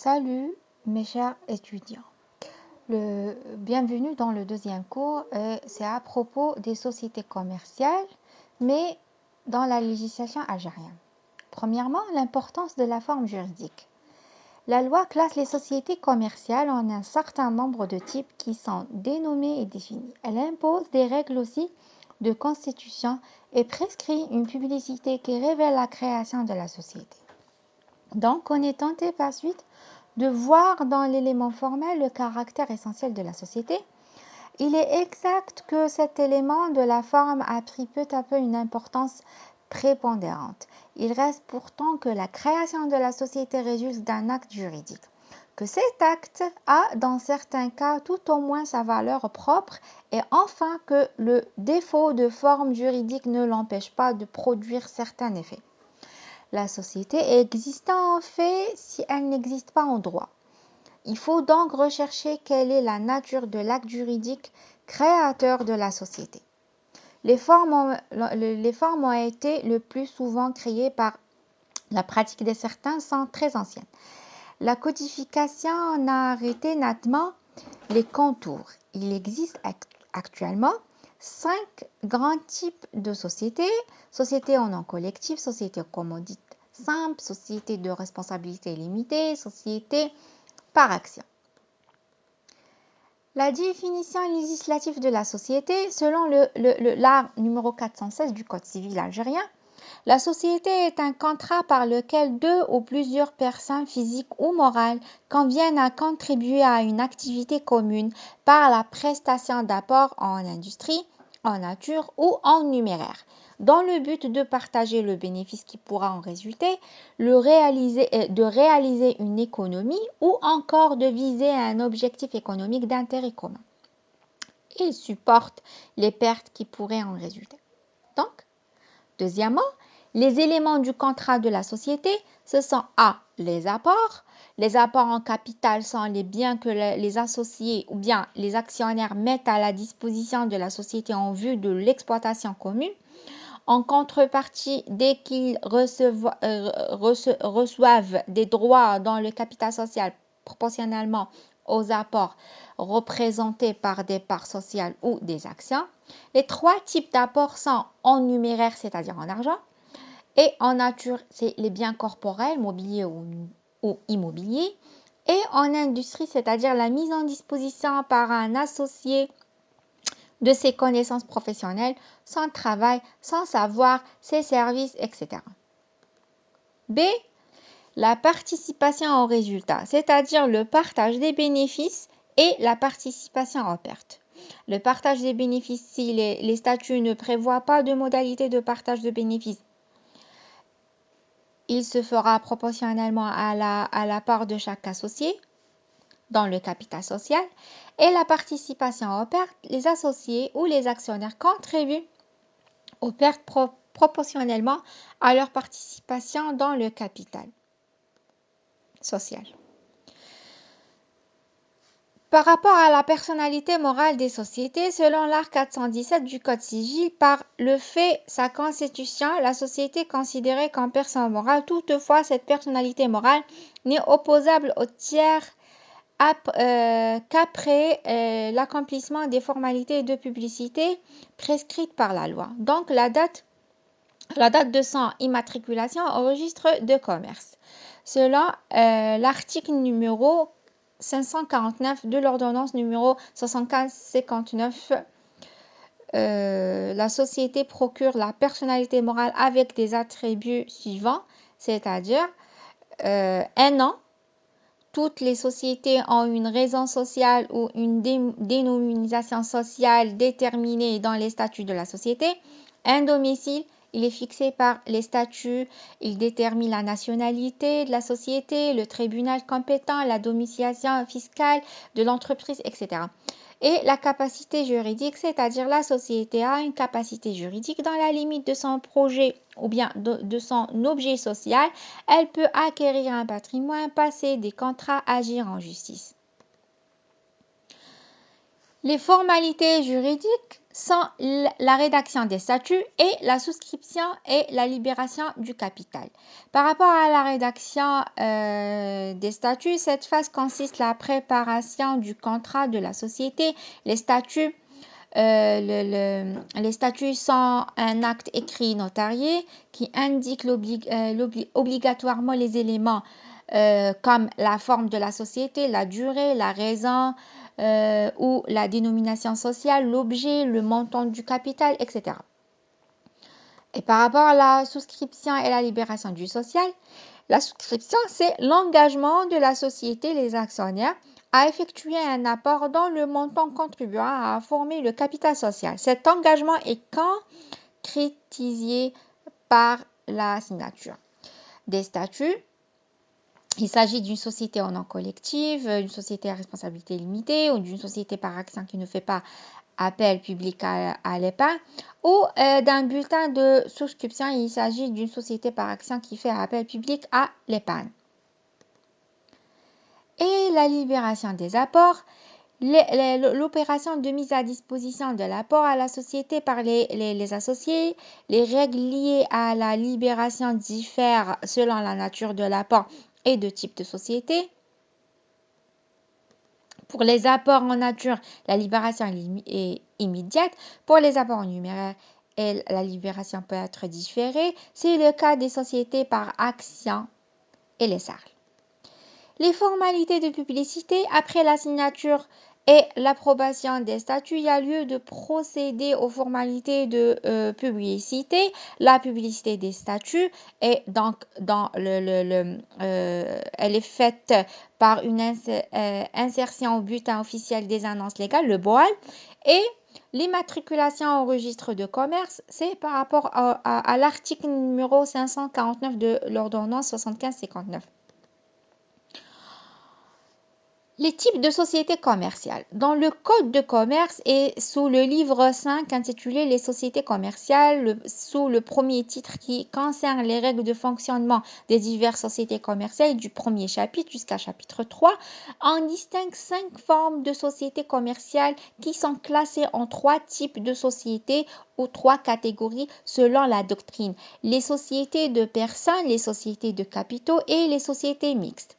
Salut mes chers étudiants, bienvenue dans le deuxième cours. C'est à propos des sociétés commerciales, mais dans la législation algérienne. Premièrement, l'importance de la forme juridique. La loi classe les sociétés commerciales en un certain nombre de types qui sont dénommés et définis. Elle impose des règles aussi de constitution et prescrit une publicité qui révèle la création de la société. Donc, on est tenté par suite de voir dans l'élément formel le caractère essentiel de la société. Il est exact que cet élément de la forme a pris peu à peu une importance prépondérante. Il reste pourtant que la création de la société résulte d'un acte juridique, que cet acte a dans certains cas tout au moins sa valeur propre et enfin que le défaut de forme juridique ne l'empêche pas de produire certains effets. La société existe en fait si elle n'existe pas en droit. Il faut donc rechercher quelle est la nature de l'acte juridique créateur de la société. Les formes ont été le plus souvent créées par la pratique de certains sont très anciennes. La codification en a arrêté nettement les contours. Il existe actuellement 5 grands types de sociétés. Société en nom collectif, société commandite simple, société de responsabilité limitée, société par action. La définition législative de la société, selon l'art numéro 416 du Code civil algérien, la société est un contrat par lequel deux ou plusieurs personnes physiques ou morales conviennent à contribuer à une activité commune par la prestation d'apports en industrie, en nature ou en numéraire, dans le but de partager le bénéfice qui pourra en résulter, de réaliser une économie ou encore de viser un objectif économique d'intérêt commun. Il supporte les pertes qui pourraient en résulter. Donc, deuxièmement, les éléments du contrat de la société, ce sont A. Les apports. Les apports en capital sont les biens que les associés ou bien les actionnaires mettent à la disposition de la société en vue de l'exploitation commune. En contrepartie, dès qu'ils reçoivent des droits dans le capital social proportionnellement aux apports représentés par des parts sociales ou des actions. Les 3 types d'apports sont en numéraire, c'est-à-dire en argent, et en nature, c'est les biens corporels, mobiliers ou immobiliers, et en industrie, c'est-à-dire la mise en disposition par un associé de ses connaissances professionnelles, son travail, son savoir, ses services, etc. B. La participation aux résultats, c'est-à-dire le partage des bénéfices et la participation aux pertes. Le partage des bénéfices, si les statuts ne prévoient pas de modalité de partage de bénéfices, il se fera proportionnellement à la part de chaque associé dans le capital social et la participation aux pertes, les associés ou les actionnaires contribuent aux pertes proportionnellement à leur participation dans le capital social. Par rapport à la personnalité morale des sociétés, selon l'art 417 du Code civil, par le fait sa constitution, la société est considérée comme personne morale. Toutefois, cette personnalité morale n'est opposable aux tiers qu'après l'accomplissement des formalités de publicité prescrites par la loi. Donc, la date de son immatriculation au registre de commerce. Selon l'article numéro 549 de l'ordonnance numéro 7559, la société procure la personnalité morale avec des attributs suivants, c'est-à-dire 1 an. Toutes les sociétés ont une raison sociale ou une dénomination sociale déterminée dans les statuts de la société. Un domicile, il est fixé par les statuts, il détermine la nationalité de la société, le tribunal compétent, la domiciliation fiscale de l'entreprise, etc. Et la capacité juridique, c'est-à-dire la société a une capacité juridique dans la limite de son projet ou bien de son objet social. Elle peut acquérir un patrimoine, passer des contrats, agir en justice. Les formalités juridiques sont la rédaction des statuts et la souscription et la libération du capital. Par rapport à la rédaction des statuts, cette phase consiste en la préparation du contrat de la société. Les statuts sont un acte écrit notarié qui indique obligatoirement les éléments comme la forme de la société, la durée, la raison ou la dénomination sociale, l'objet, le montant du capital, etc. Et par rapport à la souscription et la libération du social, la souscription, c'est l'engagement de la société, les actionnaires, à effectuer un apport dont le montant contribuera à former le capital social. Cet engagement est concrétisé par la signature des statuts. Il s'agit d'une société en nom collectif, d'une société à responsabilité limitée ou d'une société par action qui ne fait pas appel public à l'épargne ou d'un bulletin de souscription. Il s'agit d'une société par action qui fait appel public à l'épargne. Et la libération des apports. L'opération de mise à disposition de l'apport à la société par les associés. Les règles liées à la libération diffèrent selon la nature de l'apport et de type de société. Pour les apports en nature, la libération est immédiate. Pour les apports en numéraire, la libération peut être différée. C'est le cas des sociétés par action et les SARL. Les formalités de publicité. Après la signature et l'approbation des statuts, il y a lieu de procéder aux formalités de publicité. La publicité des statuts est donc elle est faite par une insertion au bulletin officiel des annonces légales, le BOAL, et l'immatriculation au registre de commerce, c'est par rapport à l'article numéro 549 de l'ordonnance 75-59. Les types de sociétés commerciales. Dans le Code de commerce et sous le livre 5 intitulé Les sociétés commerciales, sous le premier titre qui concerne les règles de fonctionnement des diverses sociétés commerciales du premier chapitre jusqu'à chapitre 3, on distingue 5 formes de sociétés commerciales qui sont classées en 3 types de sociétés ou 3 catégories selon la doctrine. Les sociétés de personnes, les sociétés de capitaux et les sociétés mixtes.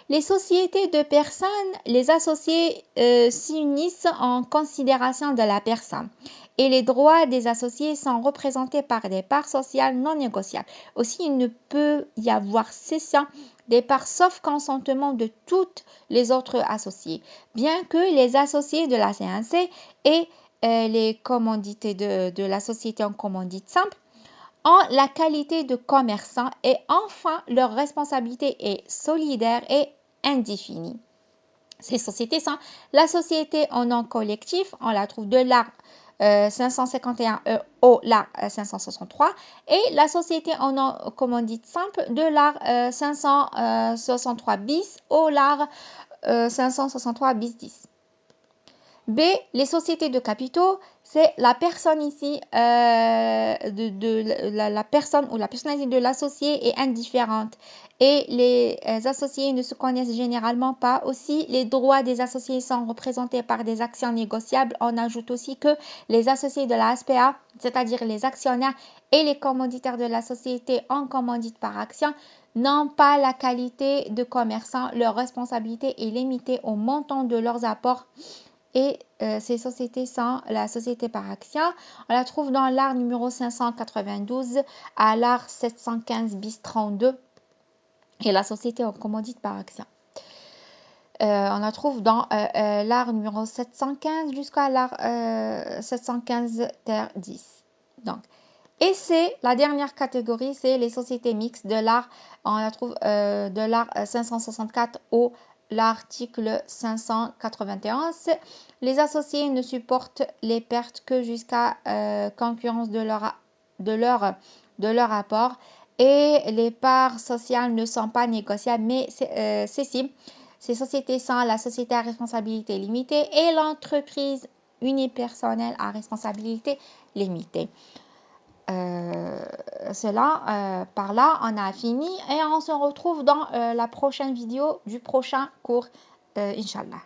Les sociétés de personnes, les associés s'unissent en considération de la personne et les droits des associés sont représentés par des parts sociales non négociables. Aussi, il ne peut y avoir cession des parts sauf consentement de toutes les autres associés, bien que les associés de la CNC et les commandités de la société en commandite simple ont la qualité de commerçants et enfin leur responsabilité est solidaire et indéfinie. Ces sociétés sont la société en nom collectif, on la trouve de l'art 551 au l'art 563 et la société en nom commandite simple de l'art 563 bis au l'art 563 bis 10. B. Les sociétés de capitaux, c'est la personne ici, la personne ou la personnalité de l'associé est indifférente et les associés ne se connaissent généralement pas. Aussi, les droits des associés sont représentés par des actions négociables. On ajoute aussi que les associés de la SPA, c'est-à-dire les actionnaires et les commanditaires de la société en commandite par action, n'ont pas la qualité de commerçants. Leur responsabilité est limitée au montant de leurs apports. Et ces sociétés sont la société par action. On la trouve dans l'art numéro 592 à l'art 715 bis 32 et la société en commandite par action. On la trouve dans l'art numéro 715 jusqu'à l'art 715 ter 10. Donc, et c'est la dernière catégorie, c'est les sociétés mixtes de l'art. On la trouve de l'art 564 au l'article 591. Les associés ne supportent les pertes que jusqu'à concurrence de leur apport et les parts sociales ne sont pas négociables mais cessibles. Ces sociétés sont la société à responsabilité limitée et l'entreprise unipersonnelle à responsabilité limitée. Par là, on a fini et on se retrouve dans la prochaine vidéo du prochain cours, Inch'Allah.